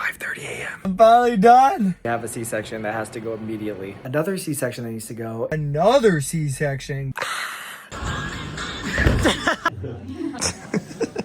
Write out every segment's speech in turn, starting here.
5:30 a.m. I'm finally done. I have a C-section that has to go immediately. Another C-section that needs to go. Another C-section.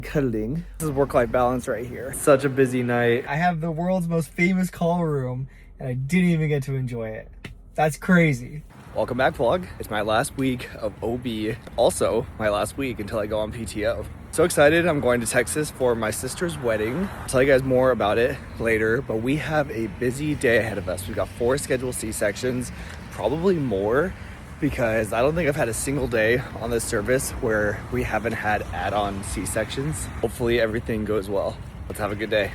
Cuddling. This is work-life balance right here. Such a busy night. I have the world's most famous call room and I didn't even get to enjoy it. That's crazy. Welcome back, vlog. It's my last week of OB. Also, my last week until I go on PTO. So excited. I'm going to Texas for my sister's wedding. I'll tell you guys more about it later, but we have a busy day ahead of us. We've got 4 scheduled C-sections, probably more, because I don't think I've had a single day on this service where we haven't had add-on C-sections. Hopefully everything goes well. Let's have a good day.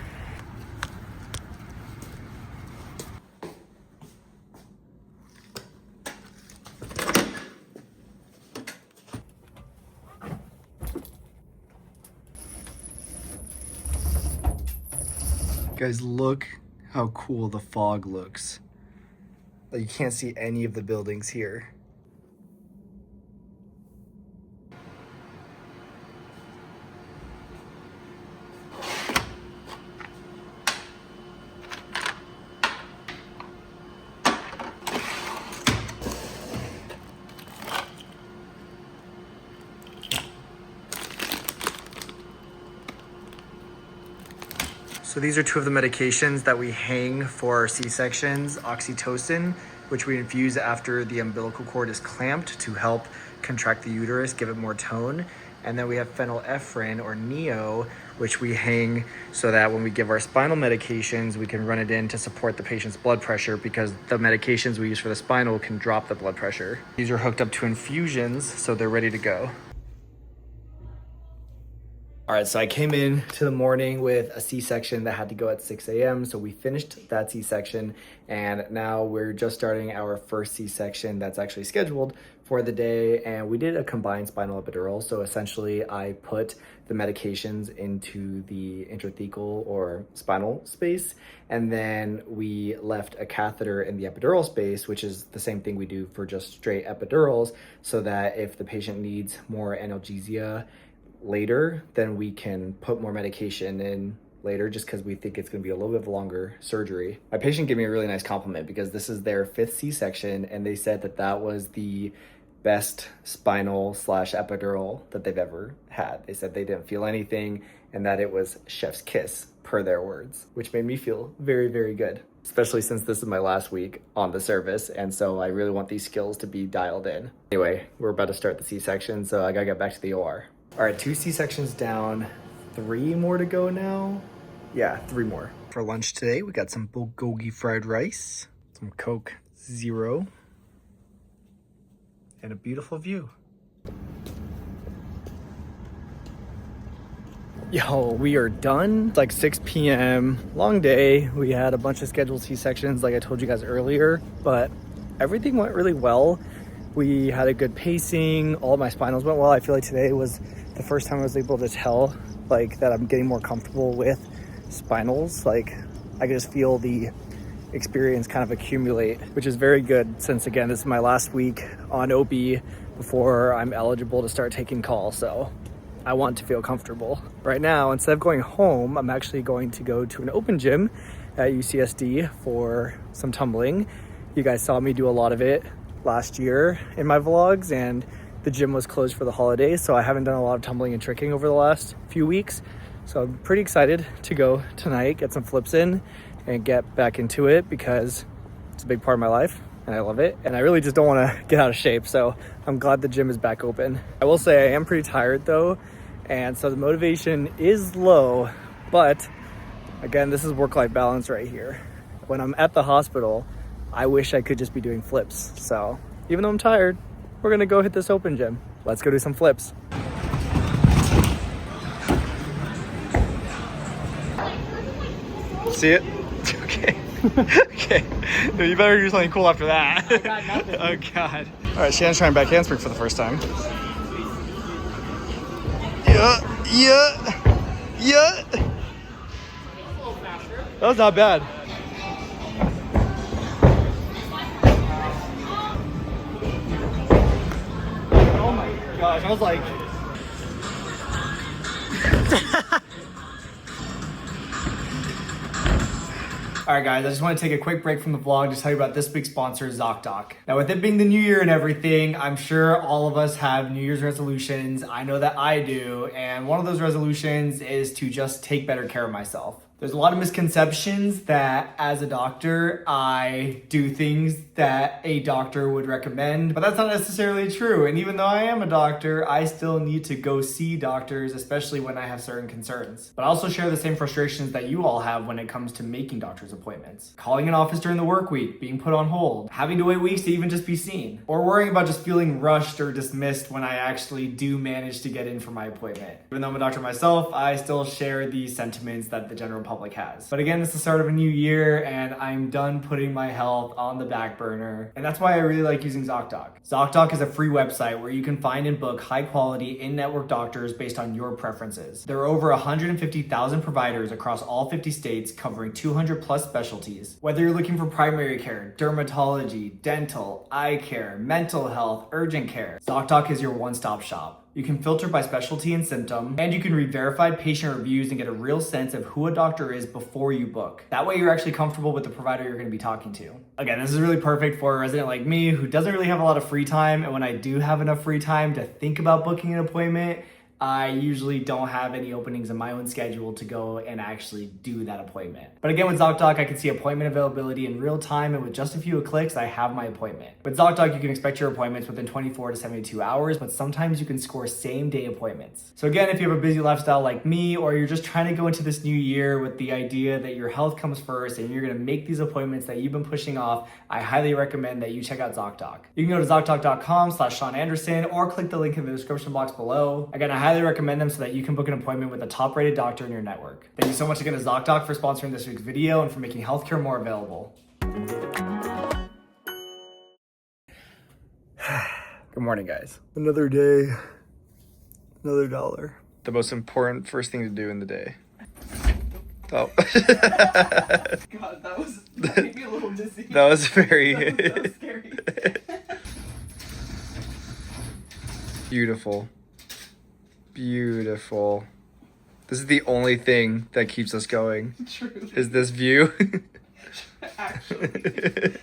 Guys, look how cool the fog looks. Like, you can't see any of the buildings here. So these are 2 of the medications that we hang for our C-sections. Oxytocin, which we infuse after the umbilical cord is clamped to help contract the uterus, give it more tone. And then we have phenylephrine, or Neo, which we hang so that when we give our spinal medications, we can run it in to support the patient's blood pressure, because the medications we use for the spinal can drop the blood pressure. These are hooked up to infusions, so they're ready to go. All right, so I came in to the morning with a C-section that had to go at 6 a.m. So we finished that C-section, and now we're just starting our first C-section that's actually scheduled for the day. And we did a combined spinal epidural. So essentially I put the medications into the intrathecal or spinal space, and then we left a catheter in the epidural space, which is the same thing we do for just straight epidurals, so that if the patient needs more analgesia later, then we can put more medication in later, just because we think it's going to be a little bit of a longer surgery. My patient gave me a really nice compliment, because this is their 5th C-section, and they said that that was the best spinal / epidural that they've ever had. They said they didn't feel anything and that it was chef's kiss, per their words, which made me feel very, very good, especially since this is my last week on the service, and so I really want these skills to be dialed in. Anyway, we're about to start the C-section, so I gotta get back to the OR. All right, 2 C-sections down, 3 more to go now. Yeah, 3 more. For lunch today, we got some bulgogi fried rice, some Coke Zero, and a beautiful view. Yo, we are done. It's like 6 p.m. Long day. We had a bunch of scheduled C-sections, like I told you guys earlier, but everything went really well. We had a good pacing. All my spinals went well. I feel like today was the first time I was able to tell like that I'm getting more comfortable with spinals. Like, I could just feel the experience kind of accumulate, which is very good, since again, this is my last week on OB before I'm eligible to start taking calls. So I want to feel comfortable. Right now, instead of going home, I'm actually going to go to an open gym at UCSD for some tumbling. You guys saw me do a lot of it last year in my vlogs, and the gym was closed for the holidays, so I haven't done a lot of tumbling and tricking over the last few weeks. So I'm pretty excited to go tonight, get some flips in, and get back into it, because it's a big part of my life and I love it. And I really just don't want to get out of shape, so I'm glad the gym is back open. I will say I am pretty tired though, and so the motivation is low, but again, this is work-life balance right here. When I'm at the hospital, I wish I could just be doing flips. So even though I'm tired, we're gonna go hit this open gym. Let's go do some flips. See it? Okay. Okay. No, you better do something cool after that. I got nothing. Oh God. All right, Shannon's trying back handspring for the first time. Yeah. That was not bad. Oh my gosh, I was like... All right, guys, I just want to take a quick break from the vlog to tell you about this week's sponsor, ZocDoc. Now, with it being the new year and everything, I'm sure all of us have New Year's resolutions. I know that I do, and one of those resolutions is to just take better care of myself. There's a lot of misconceptions that as a doctor, I do things that a doctor would recommend, but that's not necessarily true. And even though I am a doctor, I still need to go see doctors, especially when I have certain concerns. But I also share the same frustrations that you all have when it comes to making doctor's appointments. Calling an office during the work week, being put on hold, having to wait weeks to even just be seen, or worrying about just feeling rushed or dismissed when I actually do manage to get in for my appointment. Even though I'm a doctor myself, I still share these sentiments that the general public has. But again, it's the start of a new year and I'm done putting my health on the back burner. And that's why I really like using ZocDoc. ZocDoc is a free website where you can find and book high quality in-network doctors based on your preferences. There are over 150,000 providers across all 50 states covering 200 plus specialties. Whether you're looking for primary care, dermatology, dental, eye care, mental health, urgent care, ZocDoc is your one-stop shop. You can filter by specialty and symptom, and you can read verified patient reviews and get a real sense of who a doctor is before you book. That way you're actually comfortable with the provider you're gonna be talking to. Again, this is really perfect for a resident like me who doesn't really have a lot of free time, and when I do have enough free time to think about booking an appointment, I usually don't have any openings in my own schedule to go and actually do that appointment. But again, with ZocDoc, I can see appointment availability in real time, and with just a few clicks, I have my appointment. With ZocDoc, you can expect your appointments within 24 to 72 hours, but sometimes you can score same-day appointments. So again, if you have a busy lifestyle like me, or you're just trying to go into this new year with the idea that your health comes first and you're gonna make these appointments that you've been pushing off, I highly recommend that you check out ZocDoc. You can go to ZocDoc.com/Sean Anderson or click the link in the description box below. Again, I highly recommend them so that you can book an appointment with a top-rated doctor in your network. Thank you so much again to ZocDoc for sponsoring this week's video and for making healthcare more available. Good morning, guys. Another day, another dollar. The most important first thing to do in the day. Oh. God, that made me a little dizzy. That was very... that was scary. Beautiful. Beautiful. This is the only thing that keeps us going. True. Is this view. Actually.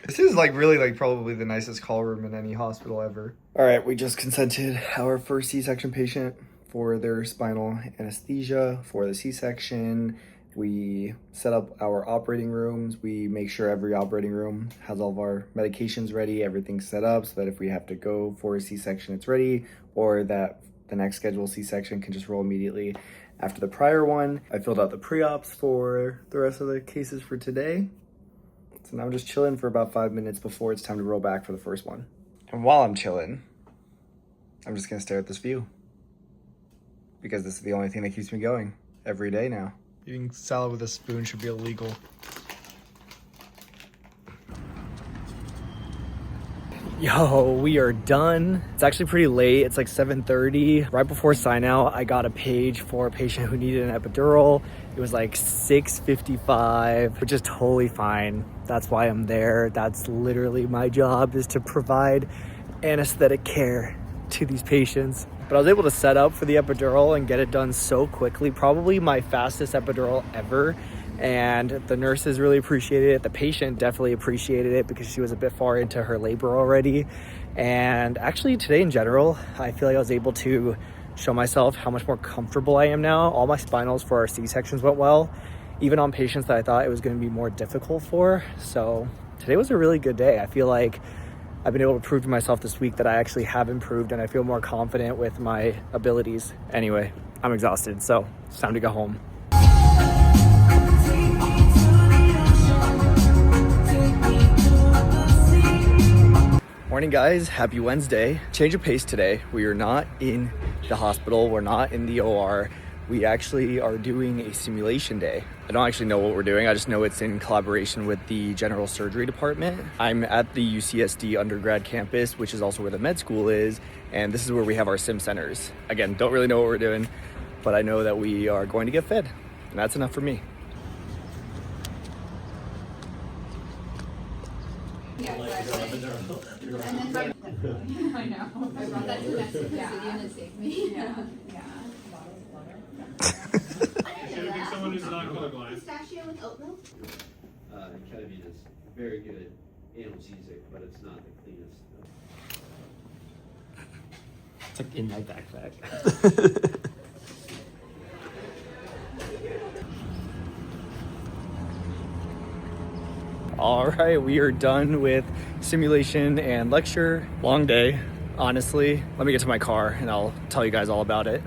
This is really probably the nicest call room in any hospital ever. All right, we just consented our first C-section patient for their spinal anesthesia for the C-section. We set up our operating rooms. We make sure every operating room has all of our medications ready, everything's set up so that if we have to go for a C-section, it's ready, or that the next scheduled C-section can just roll immediately after the prior one. I filled out the pre-ops for the rest of the cases for today. So now I'm just chilling for about 5 minutes before it's time to roll back for the first one. And while I'm chilling, I'm just gonna stare at this view, because this is the only thing that keeps me going every day now. Eating salad with a spoon should be illegal. Yo, we are done. It's actually pretty late. It's like 7:30. Right before sign out, I got a page for a patient who needed an epidural. It was like 6:55, which is totally fine. That's why I'm there. That's literally my job, is to provide anesthetic care to these patients. But I was able to set up for the epidural and get it done so quickly. Probably my fastest epidural ever. And the nurses really appreciated it. The patient definitely appreciated it because she was a bit far into her labor already. And actually today in general, I feel like I was able to show myself how much more comfortable I am now. All my spinals for our C-sections went well, even on patients that I thought it was going to be more difficult for. So today was a really good day. I feel like I've been able to prove to myself this week that I actually have improved, and I feel more confident with my abilities. Anyway, I'm exhausted, so it's time to go home. Morning, guys. Happy Wednesday. Change of pace today. We are not in the hospital. We're not in the OR. We actually are doing a simulation day. I don't actually know what we're doing. I just know it's in collaboration with the general surgery department. I'm at the UCSD undergrad campus, which is also where the med school is. And this is where we have our sim centers. Again, don't really know what we're doing, but I know that we are going to get fed, and that's enough for me. I know. I brought that to Mexico City and it saved me. Yeah. Someone who's not colorblind. Pistachio with oat milk? ketamine is very good analgesic, but it's not the cleanest. It's like in my backpack. All right, we are done with simulation and lecture. Long day, honestly. Let me get to my car and I'll tell you guys all about it.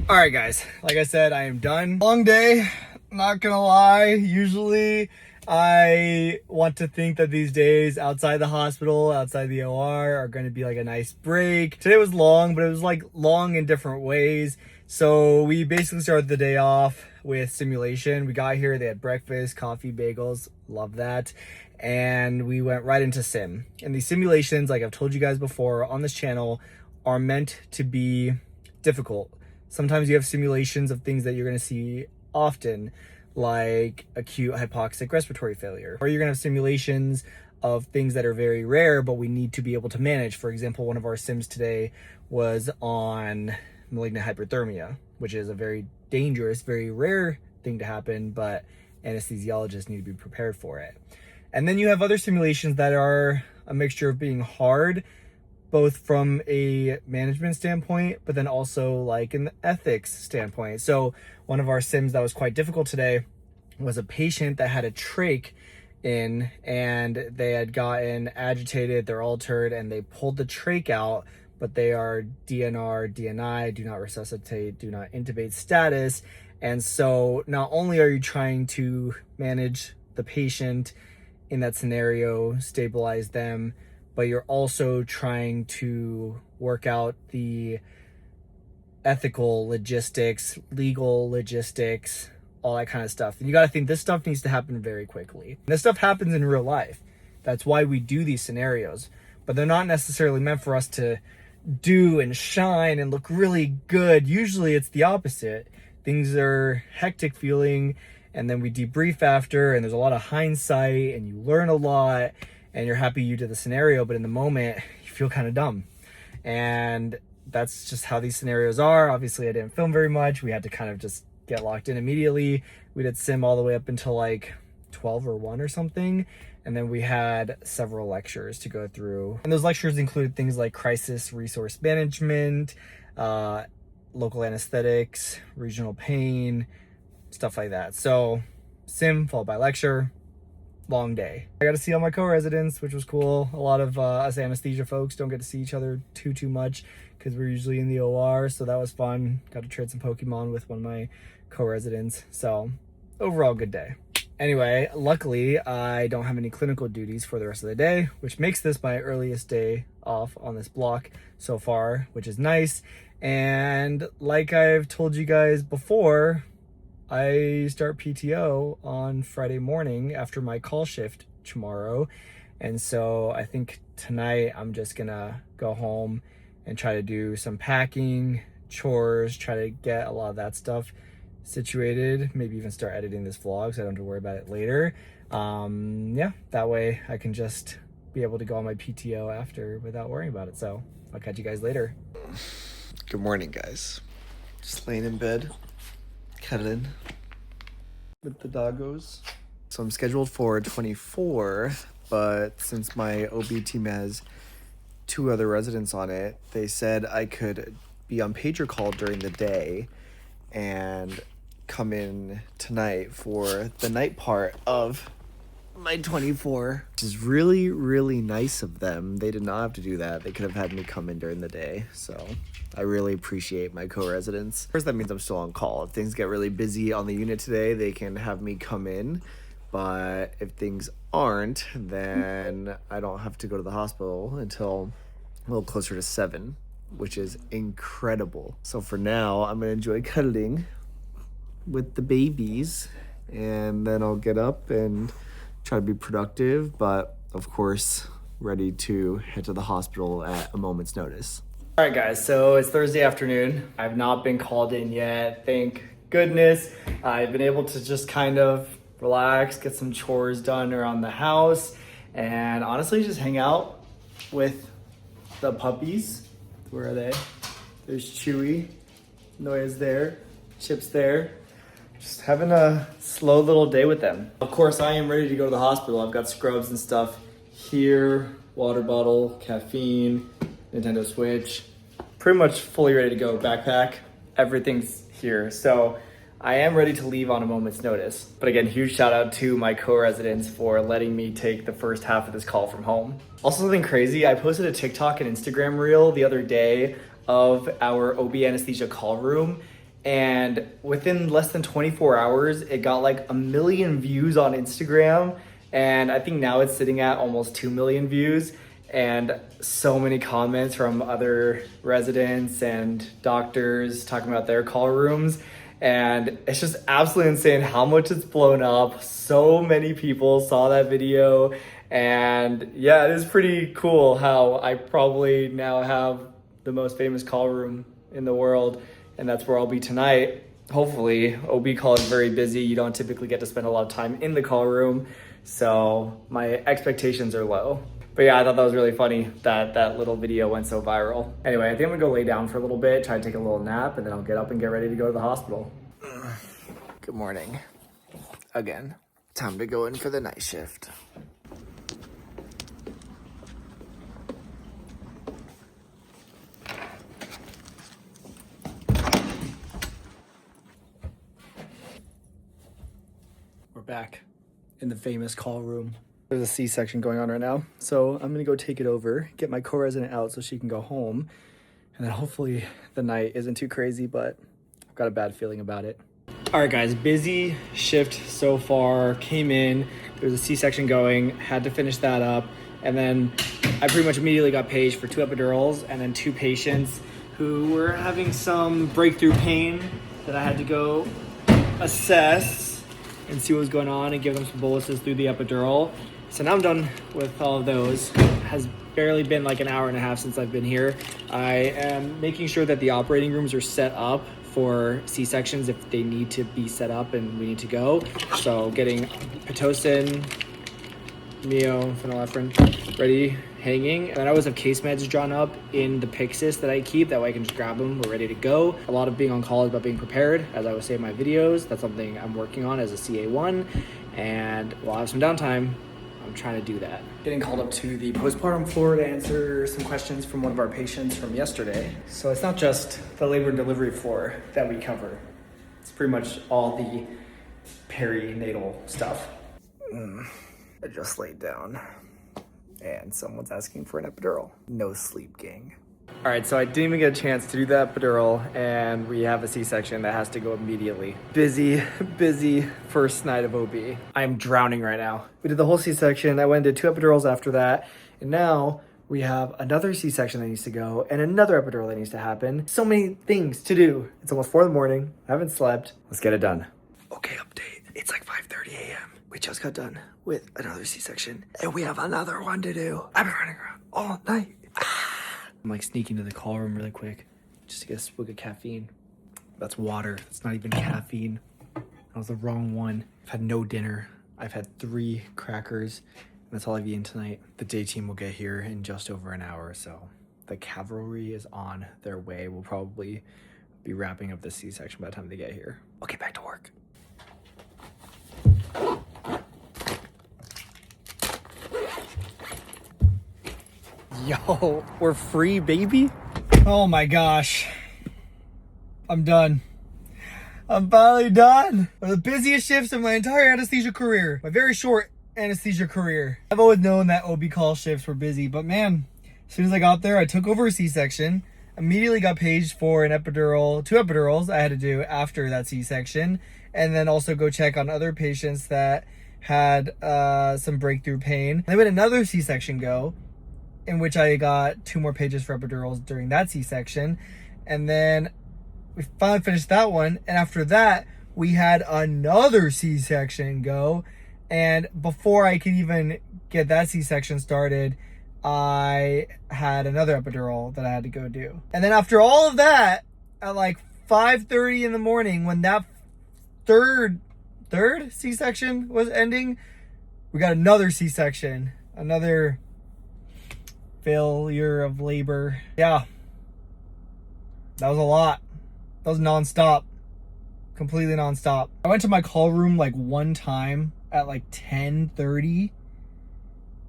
All right, guys, like I said, I am done. Long day, not gonna lie. Usually I want to think that these days outside the hospital, outside the OR are gonna be like a nice break. Today was long, but it was like long in different ways. So we basically started the day off with simulation. We got here, they had breakfast, coffee, bagels, love that. And we went right into sim. And these simulations, like I've told you guys before on this channel, are meant to be difficult. Sometimes you have simulations of things that you're gonna see often, like acute hypoxic respiratory failure. Or you're gonna have simulations of things that are very rare, but we need to be able to manage. For example, one of our sims today was on malignant hyperthermia, which is a very dangerous, very rare thing to happen, but anesthesiologists need to be prepared for it. And then you have other simulations that are a mixture of being hard, both from a management standpoint, but then also like an ethics standpoint. So one of our sims that was quite difficult today was a patient that had a trach in, and they had gotten agitated, they're altered, and they pulled the trach out, but they are DNR, DNI, do not resuscitate, do not intubate status. And so not only are you trying to manage the patient in that scenario, stabilize them, but you're also trying to work out the ethical logistics, legal logistics, all that kind of stuff. And you got to think this stuff needs to happen very quickly. And this stuff happens in real life. That's why we do these scenarios, but they're not necessarily meant for us to do and shine and look really good. Usually it's the opposite. Things are hectic feeling, and then we debrief after, and there's a lot of hindsight, and you learn a lot, and you're happy you did the scenario, but in the moment you feel kind of dumb. And that's just how these scenarios are. Obviously I didn't film very much. We had to kind of just get locked in immediately. We did sim all the way up until like 12 or 1 or something. And then we had several lectures to go through. And those lectures included things like crisis resource management, local anesthetics, regional pain, stuff like that. So sim followed by lecture, long day. I got to see all my co-residents, which was cool. A lot of us anesthesia folks don't get to see each other too much because we're usually in the OR. So that was fun. Got to trade some Pokemon with one of my co-residents. So overall, good day. Anyway, luckily I don't have any clinical duties for the rest of the day, which makes this my earliest day off on this block so far, which is nice. And like I've told you guys before, I start PTO on Friday morning after my call shift tomorrow. And so I think tonight I'm just gonna go home and try to do some packing, chores, try to get a lot of that stuff situated, maybe even start editing this vlog so I don't have to worry about it later. Yeah, that way I can just be able to go on my PTO after without worrying about it. So I'll catch you guys later. Good morning, guys. Just laying in bed, cuddling with the doggos. So I'm scheduled for 24, but since my OB team has 2 other residents on it, they said I could be on pager call during the day and come in tonight for the night part of my 24, which is really, really nice of them. They did not have to do that. They could have had me come in during the day. So I really appreciate my co-residents. First, that means I'm still on call. If things get really busy on the unit today, they can have me come in. But if things aren't, then I don't have to go to the hospital until a little closer to 7, which is incredible. So for now, I'm gonna enjoy cuddling with the babies, and then I'll get up and try to be productive, but of course, ready to head to the hospital at a moment's notice. All right, guys, so it's Thursday afternoon. I've not been called in yet, thank goodness. I've been able to just kind of relax, get some chores done around the house, and honestly just hang out with the puppies. Where are they? There's Chewy, Noya's there, Chip's there, Just having a slow little day with them. Of course, I am ready to go to the hospital. I've got scrubs and stuff here, water bottle, caffeine, Nintendo Switch. Pretty much fully ready to go. Backpack, everything's here. So I am ready to leave on a moment's notice. But again, huge shout out to my co-residents for letting me take the first half of this call from home. Also something crazy, I posted a TikTok and Instagram reel the other day of our OB anesthesia call room. And within less than 24 hours, it got like 1 million views on Instagram. And I think now it's sitting at almost 2 million views. And so many comments from other residents and doctors talking about their call rooms. And it's just absolutely insane how much it's blown up. So many people saw that video. And yeah, it is pretty cool how I probably now have the most famous call room in the world. And that's where I'll be tonight. Hopefully, OB call is very busy. You don't typically get to spend a lot of time in the call room. So my expectations are low. But yeah, I thought that was really funny that that little video went so viral. Anyway, I think I'm gonna go lay down for a little bit, try to take a little nap, and then I'll get up and get ready to go to the hospital. Good morning. Again. Time to go in for the night shift. We're back in the famous call room. There's a C-section going on right now, so I'm gonna go take it over, get my co-resident out so she can go home, and then hopefully the night isn't too crazy, but I've got a bad feeling about it. All right, guys, busy shift so far. Came in, there was a C-section going, had to finish that up, and then I pretty much immediately got paged for 2 epidurals and then 2 patients who were having some breakthrough pain that I had to go assess and see what was going on and give them some boluses through the epidural. So now I'm done with all of those. It has barely been like an hour and a half since I've been here. I am making sure that the operating rooms are set up for C-sections if they need to be set up and we need to go. So getting Pitocin, Mio, phenylephrine ready, hanging. And I always have case meds drawn up in the Pyxis that I keep. That way I can just grab them, we're ready to go. A lot of being on call is about being prepared. As I would say in my videos, that's something I'm working on as a CA1. And while I have some downtime, I'm trying to do that. Getting called up to the postpartum floor to answer some questions from one of our patients from yesterday. So it's not just the labor and delivery floor that we cover. It's pretty much all the perinatal stuff. I just laid down and someone's asking for an epidural. No sleep, gang. All right, so I didn't even get a chance to do that epidural, and we have a C-section that has to go immediately. Busy first night of OB. I'm drowning right now. We did the whole C-section. I went and did 2 epidurals after that, and now we have another C-section that needs to go and another epidural that needs to happen. So many things to do. It's almost 4 in the morning. I haven't slept. Let's get it done. Okay, update. It's like 5:30 a.m. We just got done with another C-section and we have another one to do. I've been running around all night. I'm like sneaking to the call room really quick just to get a swig of caffeine. That's water. It's not even caffeine. That was the wrong one. I've had no dinner. I've had 3 crackers. And that's all I've eaten tonight. The day team will get here in just over an hour, so the cavalry is on their way. We'll probably be wrapping up the C-section by the time they get here. Okay, back to work. Yo, we're free, baby. Oh my gosh. I'm done. I'm finally done. One of the busiest shifts of my entire anesthesia career. My very short anesthesia career. I've always known that OB call shifts were busy, but man, as soon as I got there, I took over a C-section, immediately got paged for an epidural, 2 epidurals I had to do after that C-section, and then also go check on other patients that had some breakthrough pain. Then we had another C-section go, in which I got 2 more pages for epidurals during that C-section. And then we finally finished that one. And after that, we had another C-section go. And before I could even get that C-section started, I had another epidural that I had to go do. And then after all of that, at like 5:30 in the morning, when that third C-section was ending, we got another C-section, another failure of labor. Yeah, that was a lot. That was nonstop. completely nonstop. I went to my call room like one time at like 10:30,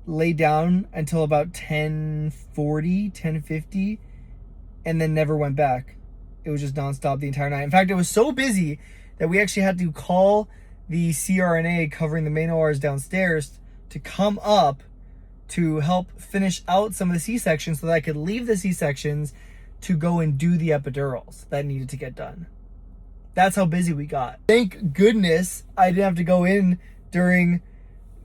laid down until about 10:40, 10:50, and then never went back. It was just nonstop the entire night. In fact, it was so busy that we actually had to call the CRNA covering the main ORs downstairs to come up to help finish out some of the C-sections so that I could leave the C-sections to go and do the epidurals that needed to get done. That's how busy we got. Thank goodness I didn't have to go in during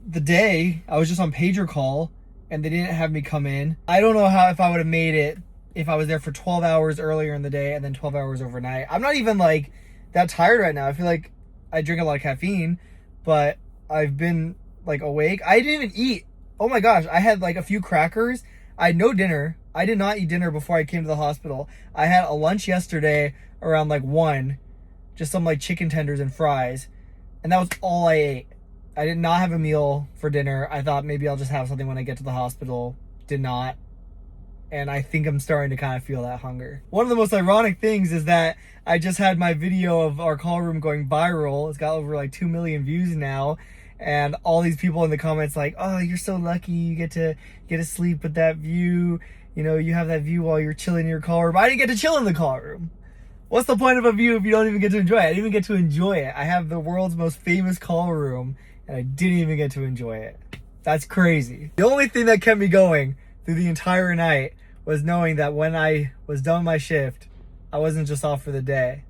the day. I was just on pager call and they didn't have me come in. I don't know if I would have made it if I was there for 12 hours earlier in the day and then 12 hours overnight. I'm not even like that tired right now. I feel like I drink a lot of caffeine, but I've been like awake. I didn't even eat. Oh my gosh, I had like a few crackers. I had no dinner. I did not eat dinner before I came to the hospital. I had a lunch yesterday around like 1, just some like chicken tenders and fries, and that was all I ate. I did not have a meal for dinner. I thought maybe I'll just have something when I get to the hospital. Did not. And I think I'm starting to kind of feel that hunger. One of the most ironic things is that I just had my video of our call room going viral. It's got over like 2 million views now. And all these people in the comments like, oh, you're so lucky. You get to sleep with that view. You know, you have that view while you're chilling in your call room. I didn't get to chill in the call room. What's the point of a view if you don't even get to enjoy it? I didn't even get to enjoy it. I have the world's most famous call room and I didn't even get to enjoy it. That's crazy. The only thing that kept me going through the entire night was knowing that when I was done my shift, I wasn't just off for the day.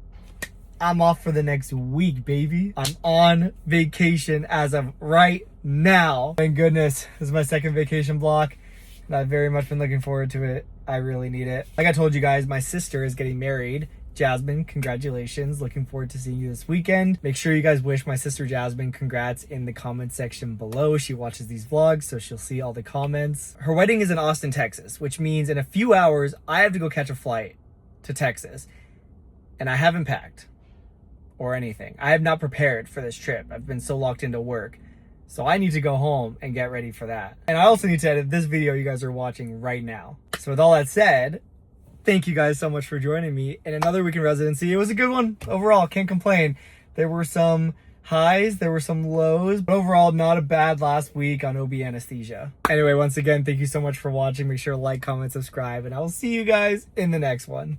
I'm off for the next week, baby. I'm on vacation as of right now. Thank goodness, this is my second vacation block, and I've very much been looking forward to it. I really need it. Like I told you guys, my sister is getting married. Jasmine, congratulations. Looking forward to seeing you this weekend. Make sure you guys wish my sister Jasmine congrats in the comment section below. She watches these vlogs, so she'll see all the comments. Her wedding is in Austin, Texas, which means in a few hours, I have to go catch a flight to Texas. And I haven't packed or anything. I have not prepared for this trip. I've been so locked into work. So I need to go home and get ready for that. And I also need to edit this video you guys are watching right now. So with all that said, thank you guys so much for joining me in another week in residency. It was a good one overall, can't complain. There were some highs, there were some lows, but overall not a bad last week on OB anesthesia. Anyway, once again, thank you so much for watching. Make sure to like, comment, subscribe, and I will see you guys in the next one.